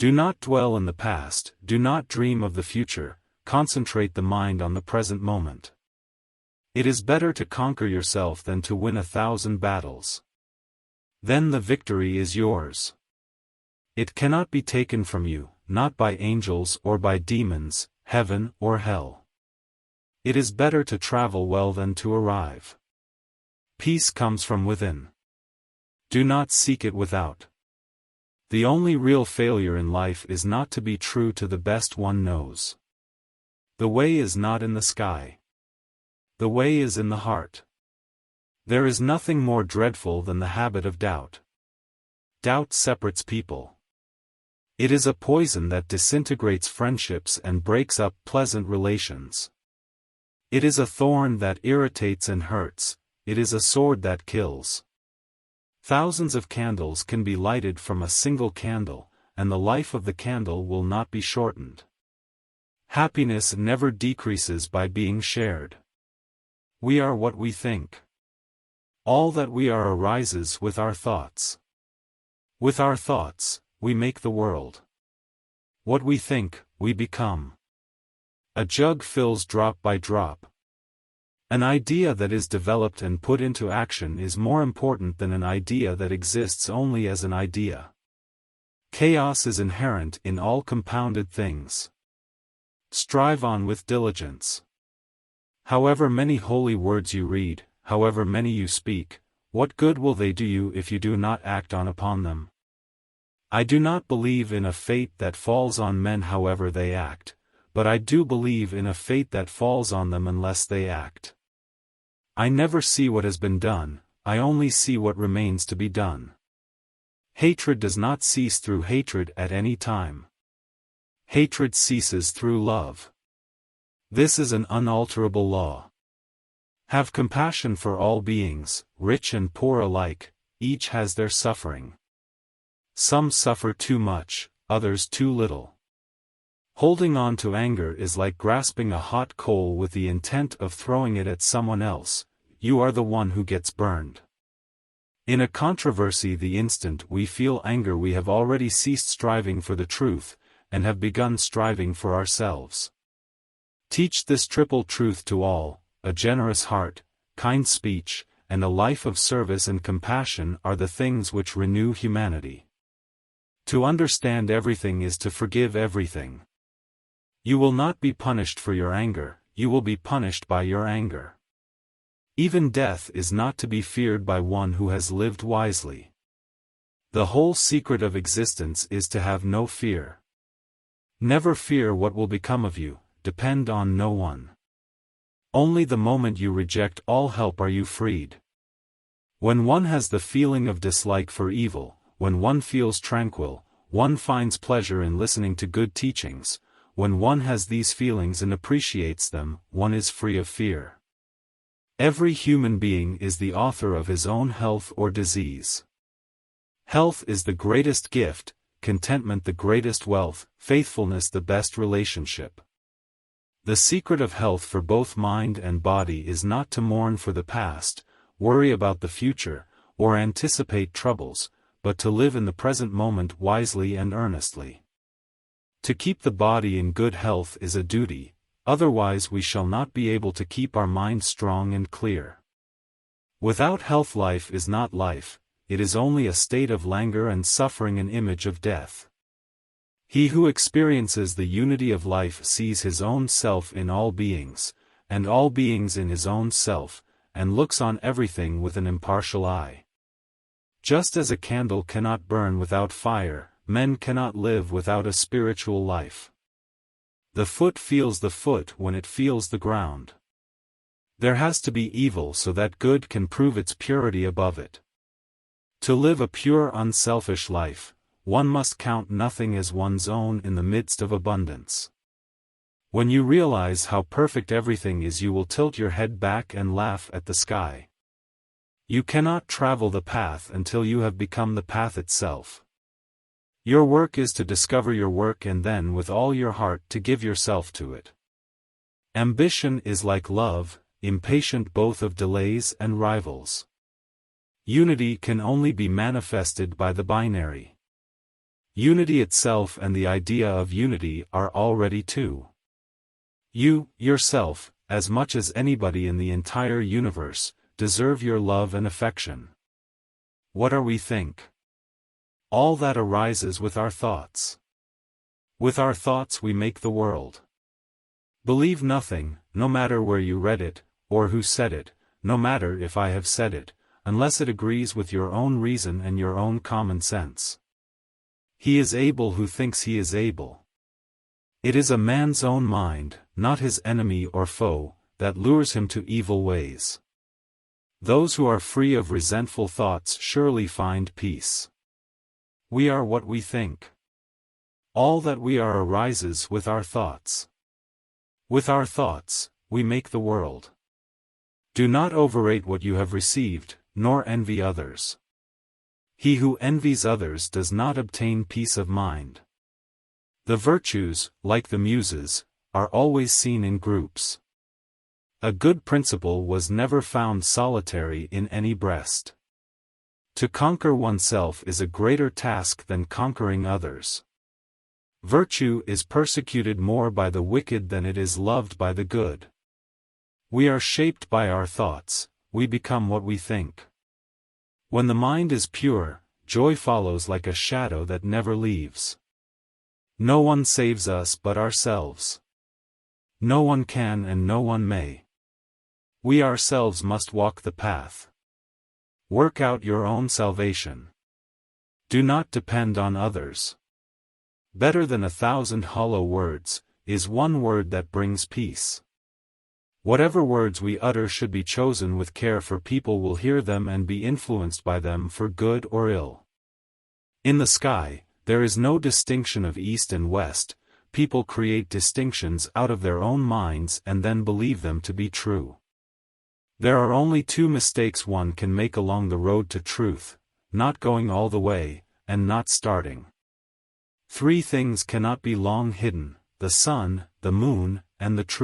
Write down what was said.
Do not dwell in the past, do not dream of the future, concentrate the mind on the present moment. It is better to conquer yourself than to win 1,000 battles. Then the victory is yours. It cannot be taken from you, not by angels or by demons, heaven or hell. It is better to travel well than to arrive. Peace comes from within. Do not seek it without. The only real failure in life is not to be true to the best one knows. The way is not in the sky. The way is in the heart. There is nothing more dreadful than the habit of doubt. Doubt separates people. It is a poison that disintegrates friendships and breaks up pleasant relations. It is a thorn that irritates and hurts, it is a sword that kills. Thousands of candles can be lighted from a single candle, and the life of the candle will not be shortened. Happiness never decreases by being shared. We are what we think. All that we are arises with our thoughts. With our thoughts, we make the world. What we think, we become. A jug fills drop by drop. An idea that is developed and put into action is more important than an idea that exists only as an idea. Chaos is inherent in all compounded things. Strive on with diligence. However many holy words you read, however many you speak, what good will they do you if you do not act on upon them? I do not believe in a fate that falls on men however they act, but I do believe in a fate that falls on them unless they act. I never see what has been done, I only see what remains to be done. Hatred does not cease through hatred at any time. Hatred ceases through love. This is an unalterable law. Have compassion for all beings, rich and poor alike, each has their suffering. Some suffer too much, others too little. Holding on to anger is like grasping a hot coal with the intent of throwing it at someone else, you are the one who gets burned. In a controversy the instant we feel anger we have already ceased striving for the truth, and have begun striving for ourselves. Teach this triple truth to all, a generous heart, kind speech, and a life of service and compassion are the things which renew humanity. To understand everything is to forgive everything. You will not be punished for your anger, you will be punished by your anger. Even death is not to be feared by one who has lived wisely. The whole secret of existence is to have no fear. Never fear what will become of you, depend on no one. Only the moment you reject all help are you freed. When one has the feeling of dislike for evil, when one feels tranquil, one finds pleasure in listening to good teachings, when one has these feelings and appreciates them, one is free of fear. Every human being is the author of his own health or disease. Health is the greatest gift, contentment the greatest wealth, faithfulness the best relationship. The secret of health for both mind and body is not to mourn for the past, worry about the future, or anticipate troubles, but to live in the present moment wisely and earnestly. To keep the body in good health is a duty, otherwise we shall not be able to keep our mind strong and clear. Without health life is not life, it is only a state of languor and suffering, an image of death. He who experiences the unity of life sees his own self in all beings, and all beings in his own self, and looks on everything with an impartial eye. Just as a candle cannot burn without fire, men cannot live without a spiritual life. The foot feels the foot when it feels the ground. There has to be evil so that good can prove its purity above it. To live a pure unselfish life, one must count nothing as one's own in the midst of abundance. When you realize how perfect everything is, you will tilt your head back and laugh at the sky. You cannot travel the path until you have become the path itself. Your work is to discover your work and then with all your heart to give yourself to it. Ambition is like love, impatient both of delays and rivals. Unity can only be manifested by the binary. Unity itself and the idea of unity are already two. You, yourself, as much as anybody in the entire universe, deserve your love and affection. What are we think? All that arises with our thoughts. With our thoughts we make the world. Believe nothing, no matter where you read it, or who said it, no matter if I have said it, unless it agrees with your own reason and your own common sense. He is able who thinks he is able. It is a man's own mind, not his enemy or foe, that lures him to evil ways. Those who are free of resentful thoughts surely find peace. We are what we think. All that we are arises with our thoughts. With our thoughts, we make the world. Do not overrate what you have received, nor envy others. He who envies others does not obtain peace of mind. The virtues, like the muses, are always seen in groups. A good principle was never found solitary in any breast. To conquer oneself is a greater task than conquering others. Virtue is persecuted more by the wicked than it is loved by the good. We are shaped by our thoughts, we become what we think. When the mind is pure, joy follows like a shadow that never leaves. No one saves us but ourselves. No one can and no one may. We ourselves must walk the path. Work out your own salvation. Do not depend on others. Better than 1,000 hollow words, is one word that brings peace. Whatever words we utter should be chosen with care, for people will hear them and be influenced by them for good or ill. In the sky, there is no distinction of east and west. People create distinctions out of their own minds and then believe them to be true. There are only two mistakes one can make along the road to truth: not going all the way, and not starting. Three things cannot be long hidden: the sun, the moon, and the truth.